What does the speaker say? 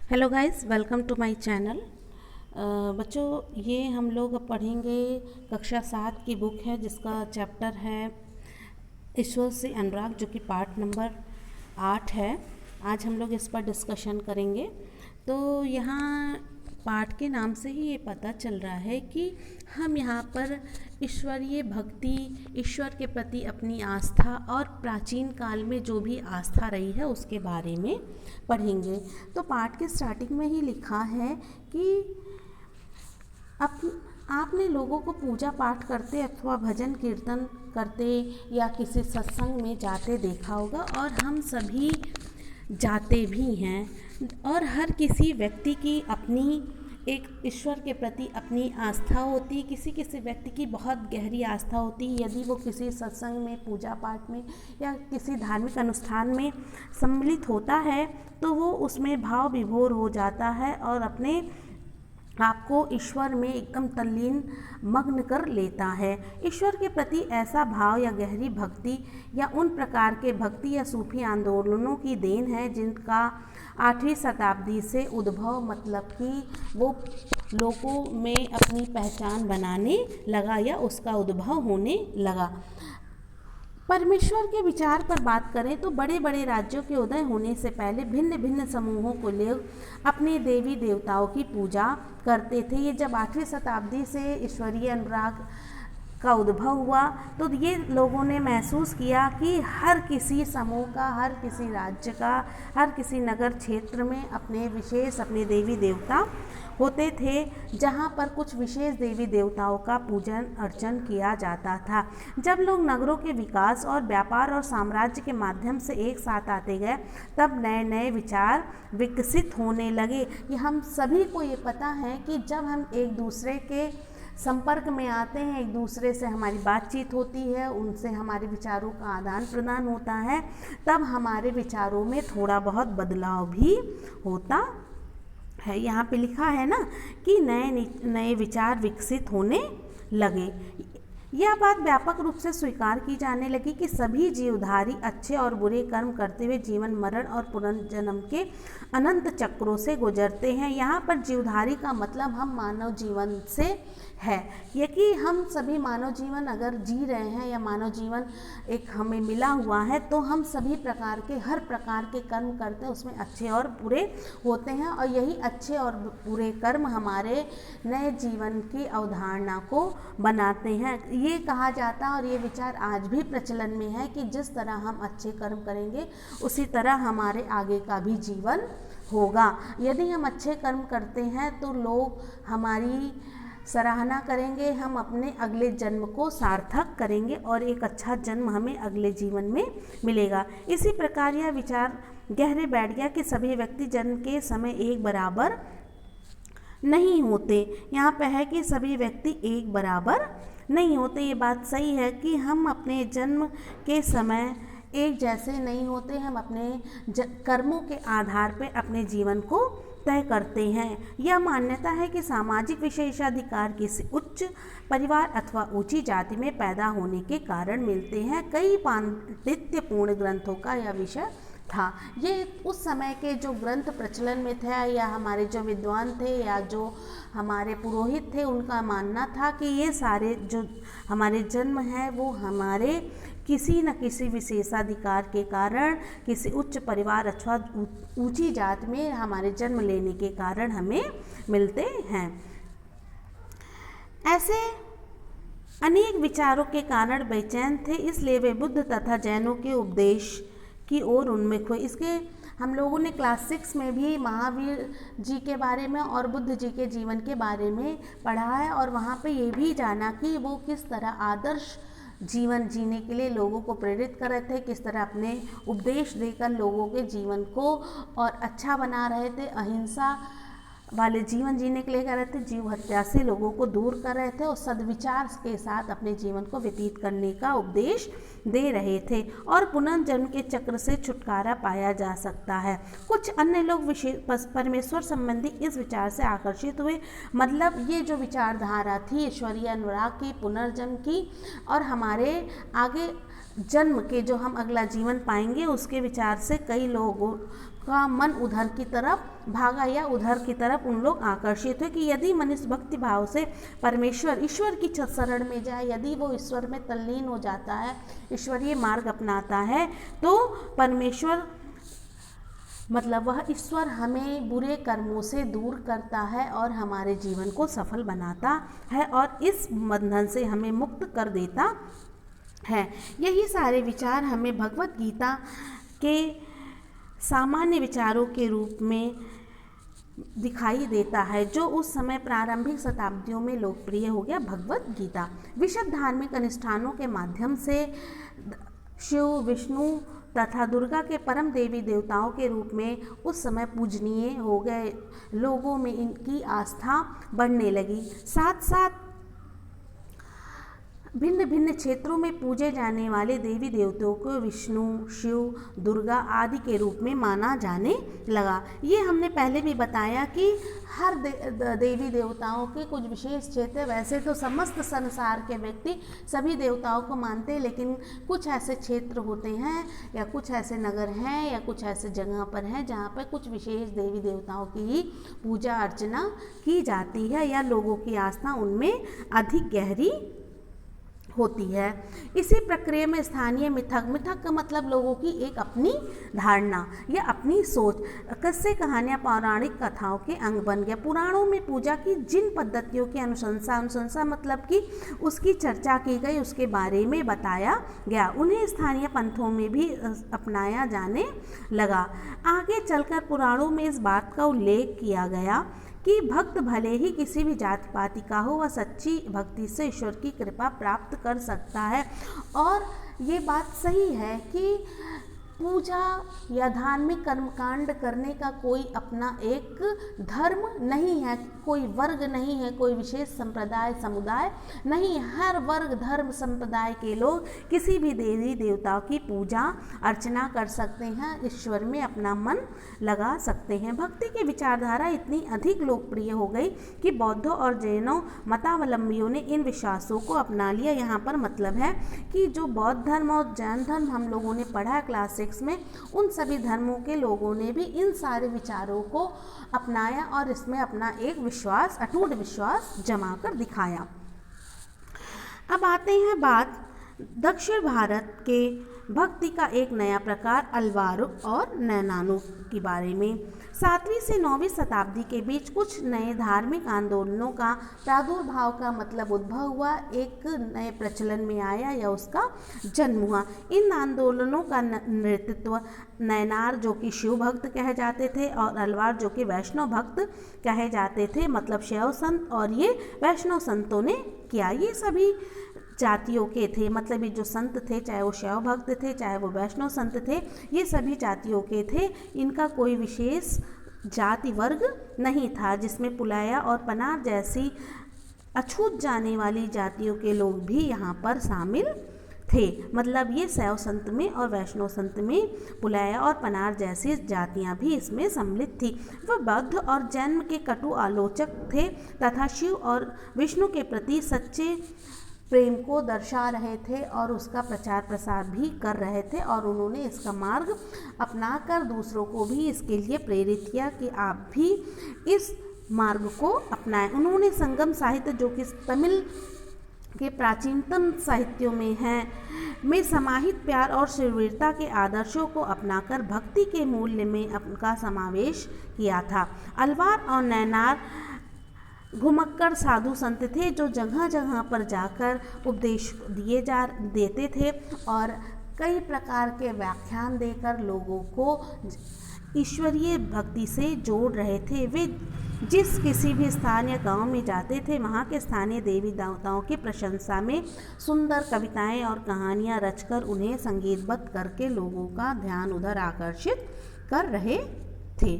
Hello guys, welcome to my channel. बच्चों, ये हम लोग अब पढ़ेंगे कक्षा 7 की बुक है जिसका चैप्टर है ईश्वर से अनुराग, जो कि पार्ट नंबर 8 है। आज हम लोग इस पर डिस्कशन करेंगे। तो यहाँ पाठ के नाम से ही ये पता चल रहा है कि हम यहाँ पर ईश्वरीय भक्ति, ईश्वर के प्रति अपनी आस्था और प्राचीन काल में जो भी आस्था रही है उसके बारे में पढ़ेंगे। तो पाठ के स्टार्टिंग में ही लिखा है कि आपने लोगों को पूजा पाठ करते अथवा भजन कीर्तन करते या किसी सत्संग में जाते देखा होगा, और हम सभी जाते भी हैं। और हर किसी व्यक्ति की अपनी एक ईश्वर के प्रति अपनी आस्था होती है। किसी किसी व्यक्ति की बहुत गहरी आस्था होती है। यदि वो किसी सत्संग में, पूजा पाठ में या किसी धार्मिक अनुष्ठान में सम्मिलित होता है तो वो उसमें भाव विभोर हो जाता है और अपने आपको ईश्वर में एकदम तल्लीन मग्न कर लेता है। ईश्वर के प्रति ऐसा भाव या गहरी भक्ति या उन प्रकार के भक्ति या सूफी आंदोलनों की देन है जिनका 8वीं शताब्दी से उद्भव, मतलब कि वो लोगों में अपनी पहचान बनाने लगा या उसका उद्भव होने लगा। परमेश्वर के विचार पर बात करें तो बड़े बड़े राज्यों के उदय होने से पहले भिन्न भिन्न समूहों को लोग अपने देवी देवताओं की पूजा करते थे। ये जब 8वीं शताब्दी से ईश्वरीय अनुराग का उद्भव हुआ तो ये लोगों ने महसूस किया कि हर किसी समूह का, हर किसी राज्य का, हर किसी नगर क्षेत्र में अपने विशेष अपने देवी देवता होते थे, जहाँ पर कुछ विशेष देवी देवताओं का पूजन अर्चन किया जाता था। जब लोग नगरों के विकास और व्यापार और साम्राज्य के माध्यम से एक साथ आते गए तब नए नए विचार विकसित होने लगे। ये हम सभी को ये पता है कि जब हम एक दूसरे के संपर्क में आते हैं, एक दूसरे से हमारी बातचीत होती है, उनसे हमारे विचारों का आदान प्रदान होता है, तब हमारे विचारों में थोड़ा बहुत बदलाव भी होता है। यहाँ पे लिखा है ना कि नए नए विचार विकसित होने लगे। यह बात व्यापक रूप से स्वीकार की जाने लगी कि सभी जीवधारी अच्छे और बुरे कर्म करते हुए जीवन मरण और पुनर्जन्म के अनंत चक्रों से गुजरते हैं। यहाँ पर जीवधारी का मतलब हम मानव जीवन से है। ये कि हम सभी मानव जीवन अगर जी रहे हैं या मानव जीवन एक हमें मिला हुआ है तो हम सभी प्रकार के, हर प्रकार के कर्म करते हैं, उसमें अच्छे और बुरे होते हैं, और यही अच्छे और बुरे कर्म हमारे नए जीवन की अवधारणा को बनाते हैं। ये कहा जाता है और ये विचार आज भी प्रचलन में है कि जिस तरह हम अच्छे कर्म करेंगे उसी तरह हमारे आगे का भी जीवन होगा। यदि हम अच्छे कर्म करते हैं तो लोग हमारी सराहना करेंगे, हम अपने अगले जन्म को सार्थक करेंगे और एक अच्छा जन्म हमें अगले जीवन में मिलेगा। इसी प्रकार यह विचार गहरे बैठ गया कि सभी व्यक्ति जन्म के समय एक बराबर नहीं होते। यहाँ पे है कि सभी व्यक्ति एक बराबर नहीं होते। ये बात सही है कि हम अपने जन्म के समय एक जैसे नहीं होते। हम अपने कर्मों के आधार पर अपने जीवन को तय करते हैं। यह मान्यता है कि सामाजिक विशेषाधिकार किसी उच्च परिवार अथवा ऊंची जाति में पैदा होने के कारण मिलते हैं। कई पांडित्यपूर्ण ग्रंथों का यह विषय था। ये उस समय के जो ग्रंथ प्रचलन में थे या हमारे जो विद्वान थे या जो हमारे पुरोहित थे, उनका मानना था कि ये सारे जो हमारे जन्म हैं वो हमारे किसी न किसी विशेषाधिकार के कारण, किसी उच्च परिवार अथवा ऊंची जात में हमारे जन्म लेने के कारण हमें मिलते हैं। ऐसे अनेक विचारों के कारण बेचैन थे, इसलिए वे बुद्ध तथा जैनों के उपदेश की ओर उन्मुख हुए। इसके हम लोगों ने क्लास 6 में भी महावीर जी के बारे में और बुद्ध जी के जीवन के बारे में पढ़ा है, और वहाँ पे ये भी जाना कि वो किस तरह आदर्श जीवन जीने के लिए लोगों को प्रेरित कर रहे थे, किस तरह अपने उपदेश देकर लोगों के जीवन को और अच्छा बना रहे थे, अहिंसा वाले जीवन जीने के लिए कर रहे थे, जीव हत्या से लोगों को दूर कर रहे थे और सद्विचार के साथ अपने जीवन को व्यतीत करने का उपदेश दे रहे थे, और पुनर्जन्म के चक्र से छुटकारा पाया जा सकता है। कुछ अन्य लोग विशेष परमेश्वर संबंधी इस विचार से आकर्षित हुए। मतलब ये जो विचारधारा थी ईश्वरीय अनुराग की, पुनर्जन्म की, और हमारे आगे जन्म के जो हम अगला जीवन पाएंगे उसके विचार से कई लोगों का मन उधर की तरफ भागा या उधर की तरफ उन लोग आकर्षित हुए कि यदि मनुष्य भक्ति भाव से ईश्वर की शरण में जाए, यदि वो ईश्वर में तल्लीन हो जाता है, ईश्वरीय मार्ग अपनाता है, तो परमेश्वर मतलब वह ईश्वर हमें बुरे कर्मों से दूर करता है और हमारे जीवन को सफल बनाता है और इस बंधन से हमें मुक्त कर देता है। यही सारे विचार हमें भगवत गीता के सामान्य विचारों के रूप में दिखाई देता है, जो उस समय प्रारंभिक शताब्दियों में लोकप्रिय हो गया भगवत गीता। विशुद्ध धार्मिक अनुष्ठानों के माध्यम से शिव, विष्णु तथा दुर्गा के परम देवी देवताओं के रूप में उस समय पूजनीय हो गए। लोगों में इनकी आस्था बढ़ने लगी। साथ साथ भिन्न भिन्न क्षेत्रों में पूजे जाने वाले देवी देवताओं को विष्णु, शिव, दुर्गा आदि के रूप में माना जाने लगा। ये हमने पहले भी बताया कि हर देवी देवताओं के कुछ विशेष क्षेत्र, वैसे तो समस्त संसार के व्यक्ति सभी देवताओं को मानते हैं, लेकिन कुछ ऐसे क्षेत्र होते हैं या कुछ ऐसे नगर हैं या कुछ ऐसे जगह पर हैं जहाँ पर कुछ विशेष देवी देवताओं की ही पूजा अर्चना की जाती है या लोगों की आस्था उनमें अधिक गहरी होती है। इसी प्रक्रिया में स्थानीय मिथक का मतलब लोगों की एक अपनी धारणा या अपनी सोच, किस्से, कहानियाँ, पौराणिक कथाओं के अंग बन गया। पुराणों में पूजा की जिन पद्धतियों की अनुशंसा मतलब कि उसकी चर्चा की गई, उसके बारे में बताया गया, उन्हें स्थानीय पंथों में भी अपनाया जाने लगा। आगे चलकर पुराणों में इस बात का उल्लेख किया गया कि भक्त भले ही किसी भी जाति पाति का हो, वह सच्ची भक्ति से ईश्वर की कृपा प्राप्त कर सकता है। और ये बात सही है कि पूजा या धार्मिक कर्मकांड करने का कोई अपना एक धर्म नहीं है, कोई वर्ग नहीं है, कोई विशेष संप्रदाय समुदाय नहीं। हर वर्ग धर्म संप्रदाय के लोग किसी भी देवी देवताओं की पूजा अर्चना कर सकते हैं, ईश्वर में अपना मन लगा सकते हैं। भक्ति की विचारधारा इतनी अधिक लोकप्रिय हो गई कि बौद्धों और जैनों मतावलंबियों ने इन विश्वासों को अपना लिया। यहाँ पर मतलब है कि जो बौद्ध धर्म और जैन धर्म हम लोगों ने पढ़ा है क्लास 6 में, उन सभी धर्मों के लोगों ने भी इन सारे विचारों को अपनाया और इसमें अपना एक विश्वास, अटूट विश्वास जमा कर दिखाया। अब आते हैं बात दक्षिण भारत के भक्ति का एक नया प्रकार अल्वार और नैनानो के बारे में। 7वीं से 9वीं शताब्दी के बीच कुछ नए धार्मिक आंदोलनों का प्रादुर्भाव का मतलब उद्भव हुआ, एक नए प्रचलन में आया या उसका जन्म हुआ। इन आंदोलनों का नेतृत्व नैनार जो कि शिव भक्त कहे जाते थे और अल्वार जो कि वैष्णव भक्त कहे जाते थे, मतलब शैव संत, और ये वैष्णव संतों ने किया। ये सभी जातियों के थे, मतलब ये जो संत थे, चाहे वो शैव भक्त थे चाहे वो वैष्णव संत थे, ये सभी जातियों के थे। इनका कोई विशेष जाति वर्ग नहीं था, जिसमें पुलाया और पनार जैसी अछूत जाने वाली जातियों के लोग भी यहाँ पर शामिल थे। मतलब ये शैव संत में और वैष्णव संत में पुलाया और पनार जैसी जातियाँ भी इसमें सम्मिलित थी। वह बौद्ध और जैन के कटु आलोचक थे तथा शिव और विष्णु के प्रति सच्चे प्रेम को दर्शा रहे थे और उसका प्रचार प्रसार भी कर रहे थे, और उन्होंने इसका मार्ग अपनाकर दूसरों को भी इसके लिए प्रेरित किया कि आप भी इस मार्ग को अपनाएं। उन्होंने संगम साहित्य जो कि तमिल के प्राचीनतम साहित्यों में है में समाहित प्यार और शूरवीरता के आदर्शों को अपनाकर भक्ति के मूल्य में उनका समावेश किया था। अल्वार और नैनार घुमक्कड़ साधु संत थे जो जगह जगह पर जाकर उपदेश देते थे और कई प्रकार के व्याख्यान देकर लोगों को ईश्वरीय भक्ति से जोड़ रहे थे। वे जिस किसी भी स्थान या गांव में जाते थे, वहाँ के स्थानीय देवी देवताओं की प्रशंसा में सुंदर कविताएं और कहानियाँ रचकर उन्हें संगीतबद्ध करके लोगों का ध्यान उधर आकर्षित कर रहे थे।